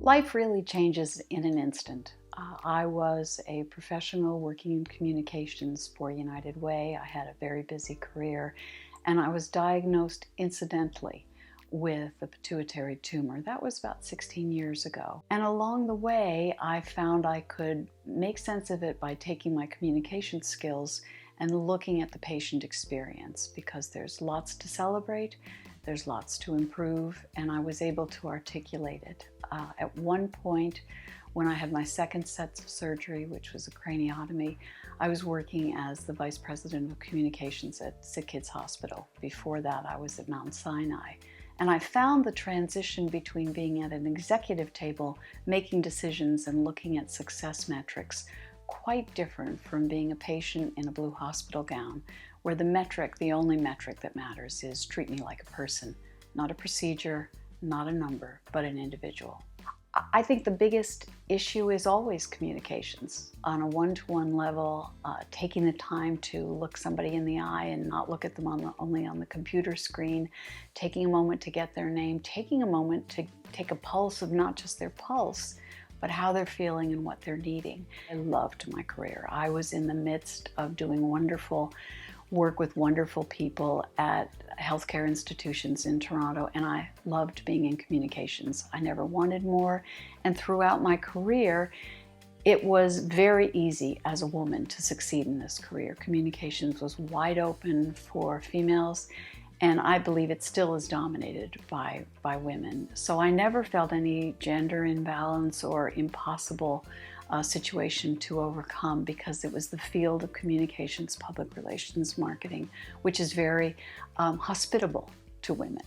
Life really changes in an instant. I was a professional working in communications for United Way. I had a very busy career, and I was diagnosed incidentally with a pituitary tumor. That was about 16 years ago. And along the way, I found I could make sense of it by taking my communication skills and looking at the patient experience, because there's lots to celebrate, there's lots to improve, and I was able to articulate it. At one point, when I had my second set of surgery, which was a craniotomy, I was working as the Vice President of Communications at Sick Kids Hospital. Before that, I was at Mount Sinai. And I found the transition between being at an executive table, making decisions and looking at success metrics, quite different from being a patient in a blue hospital gown, where the metric, the only metric that matters, is treat me like a person, not a procedure, not a number, but an individual. I think the biggest issue is always communications on a one-to-one level, taking the time to look somebody in the eye and not look at them only on the computer screen, taking a moment to get their name, taking a moment to take a pulse of not just their pulse, but how they're feeling and what they're needing. I loved my career. I was in the midst of doing wonderful work with wonderful people at healthcare institutions in Toronto, and I loved being in communications. I never wanted more, and throughout my career, it was very easy as a woman to succeed in this career. Communications was wide open for females, and I believe it still is dominated by women. So I never felt any gender imbalance or impossible situation to overcome, because it was the field of communications, public relations, marketing, which is very hospitable to women.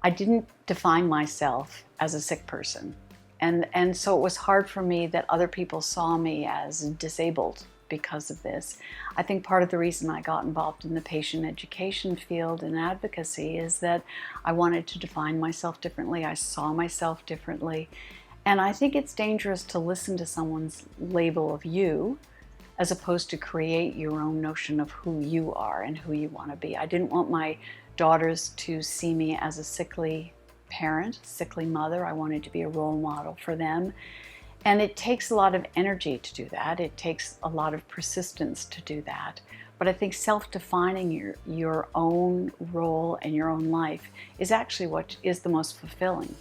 I didn't define myself as a sick person, and so it was hard for me that other people saw me as disabled because of this. I think part of the reason I got involved in the patient education field and advocacy is that I wanted to define myself differently. I saw myself differently. And I think it's dangerous to listen to someone's label of you as opposed to create your own notion of who you are and who you want to be. I didn't want my daughters to see me as a sickly parent, sickly mother. I wanted to be a role model for them. And it takes a lot of energy to do that. It takes a lot of persistence to do that. But I think self-defining your own role and your own life is actually what is the most fulfilling.